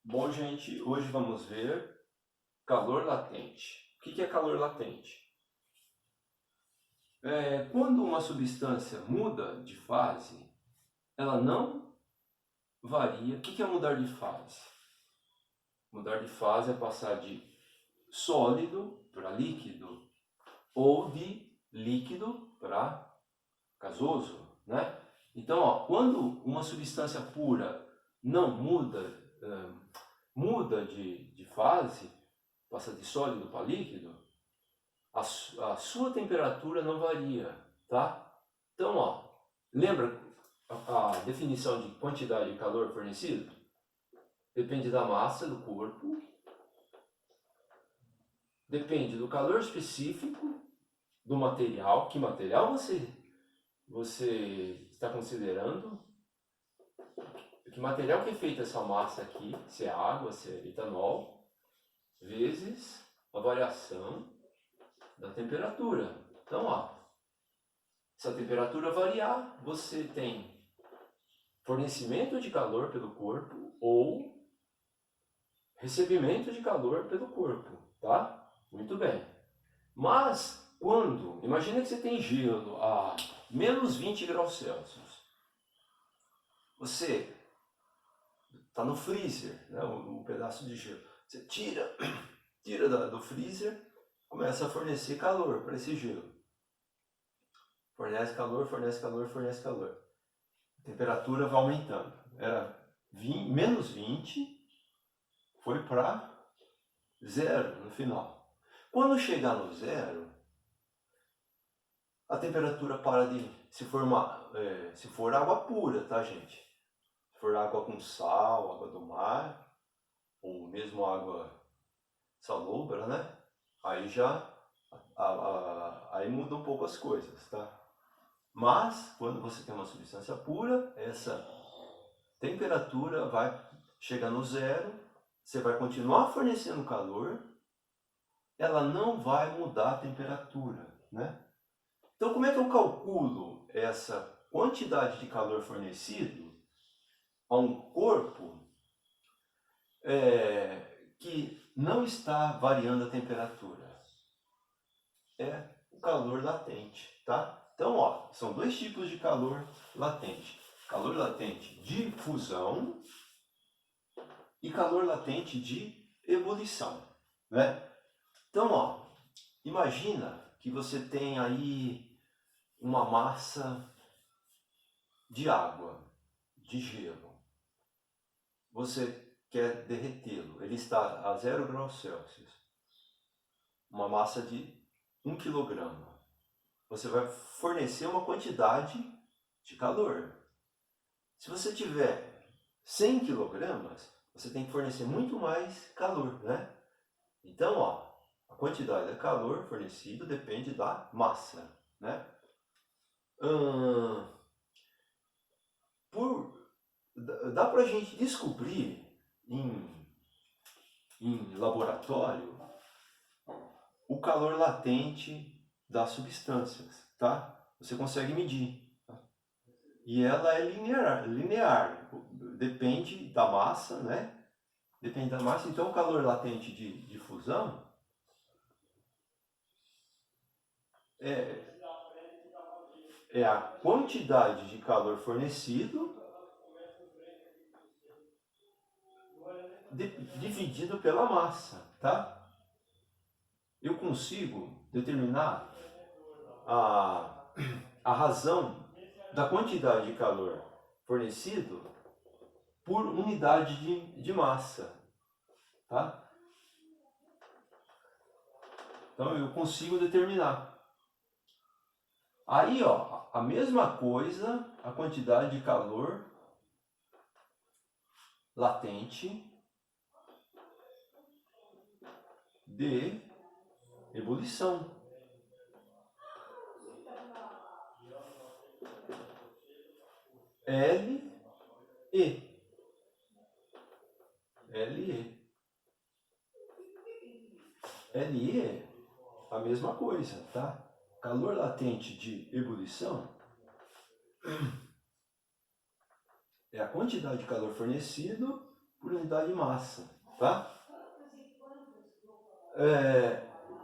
Bom, gente, hoje vamos ver calor latente. O que é calor latente? Quando uma substância muda de fase, ela não varia. O que é mudar de fase? Mudar de fase é passar de sólido para líquido ou de líquido para gasoso, né? Então, quando uma substância pura não muda de fase, passa de sólido para líquido, a sua temperatura não varia, tá? Então, lembra a definição de quantidade de calor fornecido? Depende da massa do corpo, depende do calor específico do material, que material você está considerando, que material que é feita essa massa aqui, se é água, se é etanol, vezes a variação da temperatura. Então, se a temperatura variar, você tem fornecimento de calor pelo corpo ou recebimento de calor pelo corpo, tá? Muito bem. Mas imagina que você tem gelo a menos 20 graus Celsius. Você está no freezer, né, um pedaço de gelo. Você tira do freezer, começa a fornecer calor para esse gelo. Fornece calor, fornece calor, fornece calor. A temperatura vai aumentando. Era menos 20, foi para zero no final. Quando chegar no zero, a temperatura para de se formar, se for água pura, tá, gente? Se for água com sal, água do mar, ou mesmo água salobra, né? Aí já aí muda um pouco as coisas, tá? Mas quando você tem uma substância pura, essa temperatura vai chegar no zero, você vai continuar fornecendo calor, ela não vai mudar a temperatura, né? Então, como é que eu calculo essa quantidade de calor fornecido a um corpo que não está variando a temperatura? É o calor latente, tá? Então, são dois tipos de calor latente. Calor latente de fusão e calor latente de ebulição, né? Então, imagina que você tem aí uma massa de água, de gelo. Você quer derretê-lo, ele está a 0 graus Celsius. Uma massa de 1 quilograma. Você vai fornecer uma quantidade de calor. Se você tiver 100 quilogramas, você tem que fornecer muito mais calor, né? Então, a quantidade de calor fornecido depende da massa, né? Dá para a gente descobrir em laboratório o calor latente das substâncias, tá? Você consegue medir. Tá? E ela é linear, depende da massa, né? Depende da massa. Então, o calor latente de fusão é a quantidade de calor fornecido dividido pela massa, tá? Eu consigo determinar a razão da quantidade de calor fornecido por unidade de massa, tá? Então eu consigo determinar. Aí, a mesma coisa, a quantidade de calor latente de ebulição. LE. LE, a mesma coisa, tá? Calor latente de ebulição é a quantidade de calor fornecido por unidade de massa, tá?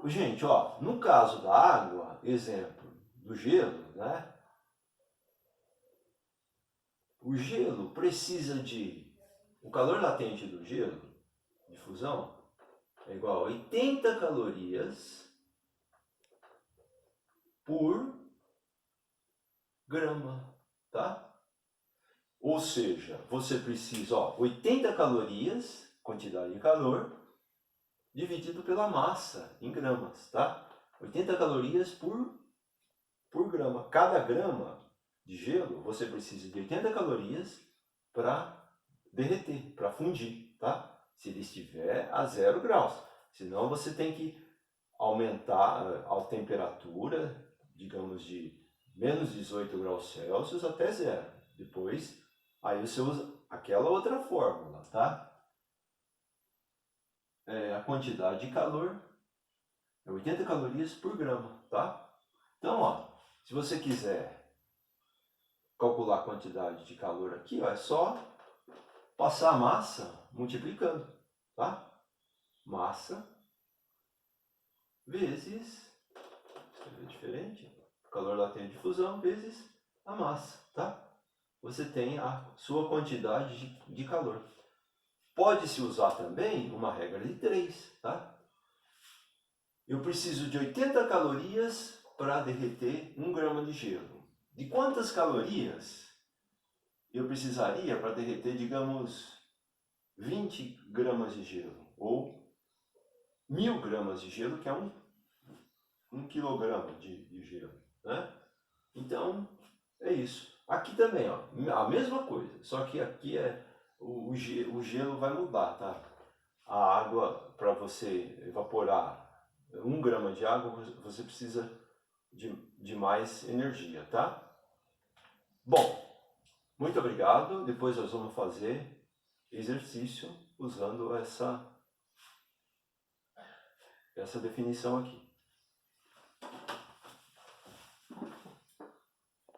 Gente, ó, no caso da água, exemplo, do gelo, né? O gelo precisa o calor latente do gelo, de fusão, é igual a 80 calorias por grama, tá? Ou seja, você precisa, ó, 80 calorias, quantidade de calor, dividido pela massa em gramas, tá? 80 calorias por grama. Cada grama de gelo, você precisa de 80 calorias para derreter, para fundir, tá? Se ele estiver a 0 graus. Senão você tem que aumentar a temperatura, digamos, de menos 18 graus Celsius até 0. Depois, aí você usa aquela outra fórmula, tá? A quantidade de calor é 80 calorias por grama, tá? Então, ó, se você quiser calcular a quantidade de calor aqui, ó, é só passar a massa multiplicando, tá? Massa vezes, escrever diferente, calor latente de fusão vezes a massa, tá? Você tem a sua quantidade de calor. Pode-se usar também uma regra de 3, tá? Eu preciso de 80 calorias para derreter 1 grama de gelo. De quantas calorias eu precisaria para derreter, digamos, 20 gramas de gelo? Ou 1000 gramas de gelo, que é 1 quilograma de gelo, né? Então, é isso. Aqui também, ó, a mesma coisa, só que aqui o gelo vai mudar, tá? A água, para você evaporar 1 grama de água, você precisa de mais energia, tá? Bom, muito obrigado. Depois nós vamos fazer exercício usando essa definição aqui.